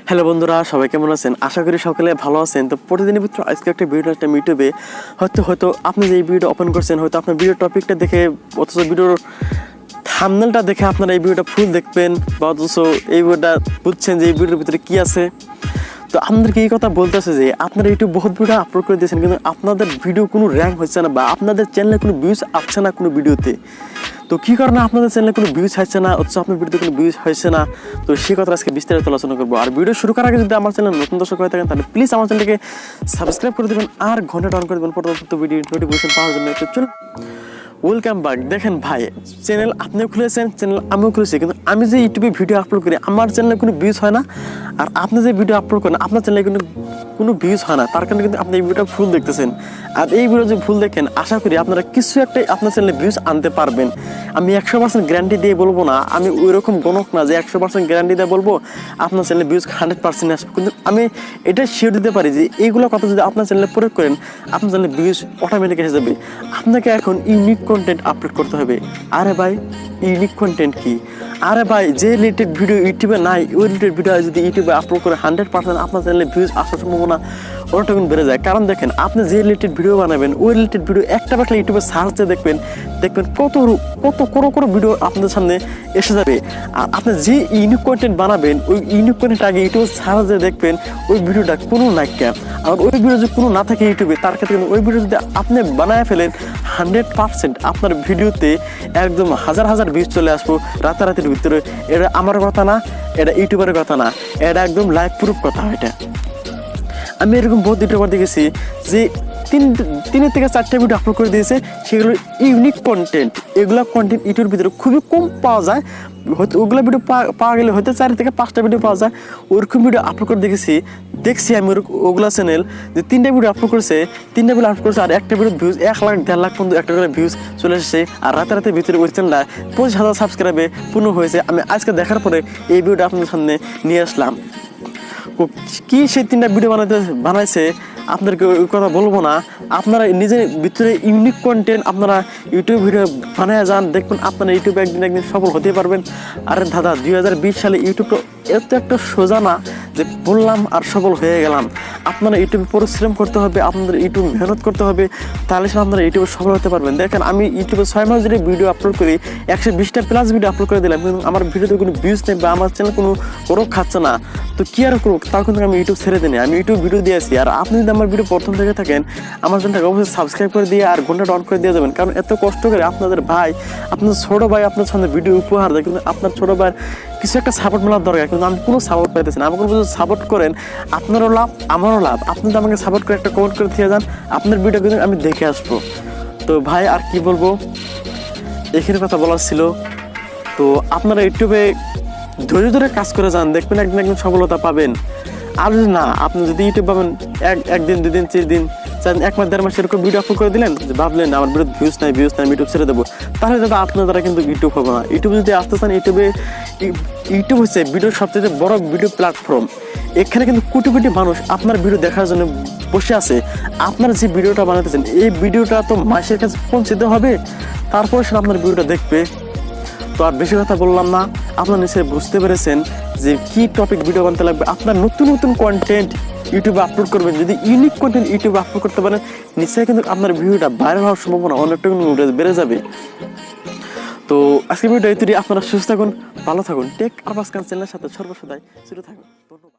Hello বন্ধুরা, সবাই কেমন আছেন? আশা করি সকলে ভালো আছেন। তো প্রতিদিনের ভিতরে আজকে একটা ভিডিও আসলাম ইউটিউবে। হয়তো আপনি যে এই ভিডিওটা ওপেন করছেন, হয়তো আপনার ভিডিও টপিকটা দেখে অথচ ভিডিওর থাম্বনেলটা দেখে আপনারা এই ভিডিওটা ফুল দেখবেন, বা অথচ এই ভিডিওটা বুঝছেন যে এই ভিডিওর ভিতরে কী আছে। তো আপনাদেরকে এই কথা বলতেছে যে আপনারা ইউটিউব বহুত ভিডিও আপলোড করে দিয়েছেন, কিন্তু আপনাদের ভিডিও কোনো র্যাঙ্ক হচ্ছে না, বা আপনাদের চ্যানেলে কোনো ভিউজ আসছে না কোনো ভিডিওতে। তো কী কারণে আপনাদের চ্যানেলে কোনো ভিউজ হচ্ছে না, অথচ আপনার ভিডিওতে কোনো ভিউজ হচ্ছে না, তো সেই কথা আজকে বিস্তারিত আলোচনা করবো। আর ভিডিও শুরু করার আগে যদি আমার চ্যানেল নতুন দর্শক হয়ে থাকেন, তাহলে প্লিজ আমার চ্যানেলকে সাবস্ক্রাইব করে দেবেন আর ঘন্টাটা অন করে দেবেন পরবর্তী ভিডিও নোটিফিকেশন পাওয়ার জন্য। তো চলুন, ওয়েলকাম ব্যাক। দেখেন ভাই, চ্যানেল আপনিও খুলেছেন, চ্যানেল আমিও খুলেছি, কিন্তু আমি যে ইউটিউবে ভিডিও আপলোড করি আমার চ্যানেলে কোনো ভিউজ হয় না, আর আপনি যে ভিডিও আপলোড করেন আপনার চ্যানেলে কিন্তু কোনো ভিউজ হয় না। তার কারণে কিন্তু আপনি এই ভিডিওটা ফুল দেখতেছেন, আর এই ভিডিও যে ফুল দেখেন আশা করি আপনারা কিছু একটা আপনার চ্যানেলে ভিউজ আনতে পারবেন। আমি 100% গ্যারান্টি দিয়ে বলবো না, আমি ওই রকম গণক না যে 100% গ্যারান্টি দিয়ে বলবো আপনার চ্যানেলে ভিউজ 100% আসবে, কিন্তু আমি এটা শিওর দিতে পারি যে এইগুলো কথা যদি আপনার চ্যানেলে প্রয়োগ করেন আপনার চ্যানেলে ভিউজ অটোমেটিক এসে যাবে। আপনাকে এখন ইউনিক কন্টেন্ট আপলোড করতে হবে। আরে ভাই, ইউনিক কন্টেন্ট কি? আরে ভাই, যে রিলেটেড ভিডিও ইউটিউবে নাই ওই রিলেটেড ভিডিও যদি ইউটিউবে আপলোড করে 100% আপনার চ্যানেলে ভিউজ আসার সম্ভাবনা অনেকটা বেড়ে যায়। কারণ দেখেন, আপনি যে রিলেটেড ভিডিও বানাবেন ওই রিলেটেড ভিডিও একটা বাটলে ইউটিউবে সার্চে দেখবেন কত কোনো ভিডিও আপনাদের সামনে এসে যাবে। আর আপনি যে ইউনিক কন্টেন্ট বানাবেন ওই ইউনিক কন্টেন্ট আগে ইউটিউবে সার্চে দেখবেন ওই ভিডিওটা কোনো নাইকা। আর ওই ভিডিও যদি কোনো না থাকে ইউটিউবে, তার ক্ষেত্রে কিন্তু ওই ভিডিও যদি আপনি বানায় ফেলেন 100% আপনার ভিডিওতে একদম হাজার ভিউজ চলে আসবো রাতারাতির ভিতরে। এটা আমার কথা না, এটা ইউটিউবের কথা না, এটা একদম লাইভ প্রুফ কথা। এটা আমি এরকম বহুত ইউটিউবার দেখেছি যে 3 থেকে 4টা ভিডিও আপলোড করে দিয়েছে, সেগুলো ইউনিক কন্টেন্ট। এগুলো কন্টেন্ট ইউটিউবের ভিতরে খুবই কম পাওয়া যায়, হয়তো ওগুলো ভিডিও পাওয়া গেলে হয়তো 4 থেকে 5টা ভিডিও পাওয়া যায়। ওরকম ভিডিও আপলোড করে দেখছি আমি ওগুলা চ্যানেল যে 3টা ভিডিও আপলোড করেছে, আর একটা ভিডিও ভিউজ 1 লাখ 1.5 লাখ পর্যন্ত একটা করে ভিউজ চলে এসেছে। আর রাতের ভিতরে ওই চ্যানেলটা 25,000 সাবস্ক্রাইবে পূর্ণ হয়েছে। আমি আজকে দেখার পরে এই ভিডিওটা আপনাদের সামনে নিয়ে আসলাম। কি সেই 3টা ভিডিও বানাইছে আপনাদেরকে ওই কথা বলবো না। আপনারা নিজের ভিতরে ইউনিক কন্টেন্ট আপনারা ইউটিউব ভিডিও বানায় যান, দেখবেন আপনারা ইউটিউবে একদিন সফল হতে পারবেন। আরে দাদা, 2020 সালে ইউটিউবটা এত একটা সোজা না যে বললাম আর সফল হয়ে গেলাম। আপনারা ইউটিউবে পরিশ্রম করতে হবে, আপনাদের ইউটিউব মেহনত করতে হবে, তাহলে সে আপনারা ইউটিউবে সফল হতে পারবেন। দেখেন, আমি ইউটিউবে 6 মাস ধরে ভিডিও আপলোড করি, 120টা প্লাস ভিডিও আপলোড করে দিলাম, কিন্তু আমার ভিডিওতে কোনো ভিউজ নেই বা আমার চ্যানেল কোনো খাচ্ছে না। তো কি আর করুক, তাও কিন্তু আমি ইউটিউব ছেড়ে দিই, আমি ইউটিউব ভিডিও দিয়েছি। আর আপনি যদি আমার ভিডিও প্রথম থেকে থাকেন, আমার চ্যানেলটাকে অবশ্যই সাবস্ক্রাইব করে দিয়ে আর ঘন্টাটা অন করে দিয়ে যাবেন। কারণ এত কষ্ট করে আপনাদের ভাই, আপনার ছোটো ভাই আপনার সামনে ভিডিও উপহার দেয়, কিন্তু আপনার ছোটো ভাইয়ের কিছু একটা সাপোর্ট মেলার দরকার, কিন্তু আমি কোনো সাপোর্ট পাইতেছি না। আমাকে যদি সাপোর্ট করেন আপনারও লাভ আমারও লাভ। আপনি যদি আমাকে সাপোর্ট করে একটা কমেন্ট করে দিয়ে যান, আপনার ভিডিও কিন্তু আমি দেখে আসবো। তো ভাই আর কি বলবো, এখানে কথা বলার ছিল। তো আপনারা ইউটিউবে ধৈর্য ধরে কাজ করে যান, দেখবেন একদিন সফলতা পাবেন। আর যদি না, আপনি যদি ইউটিউব পাবেন একদিন 2 দিন 4 দিন 1 মাস 1.5 মাস এরকম ভিডিও আপলোড করে দিলেন, যে ভাবলেন আমার ভিডিও ভিউজ নাই ইউটিউব ছেড়ে দেবো, তাহলে দাদা আপনার দ্বারা কিন্তু ইউটিউব হবে না। ইউটিউব যদি আসতে চান, ইউটিউব হচ্ছে ভিডিওর সবচেয়ে বড় ভিডিও প্ল্যাটফর্ম। এখানে কিন্তু কোটি মানুষ আপনার ভিডিও দেখার জন্য বসে আছে। আপনারা যে ভিডিওটা বানাতেছেন এই ভিডিওটা তো মাসের কাছে পৌঁছতে হবে, তারপরে সে আপনার ভিডিওটা দেখবে। তো আর বেশি কথা বললাম না, আপনারা নিশ্চয়ই বুঝতে পেরেছেন যে কি টপিক ভিডিও বানাতে লাগবে। আপনার নতুন কন্টেন্ট ইউটিউবে আপলোড করবেন, যদি ইউনিক কন্টেন্ট ইউটিউবে আপলোড করতে পারেন, নিশ্চয়ই কিন্তু আপনার ভিডিওটা ভাইরাল হওয়ার সম্ভাবনা অনেকটা বেড়ে যাবে। তো আজকে ভিডিও আপনারা সুস্থ থাকুন, ভালো থাকুন, টেক আরবাজ চ্যানেলের সাথে সর্বসদাই জুড়ে থাকুন। ধন্যবাদ।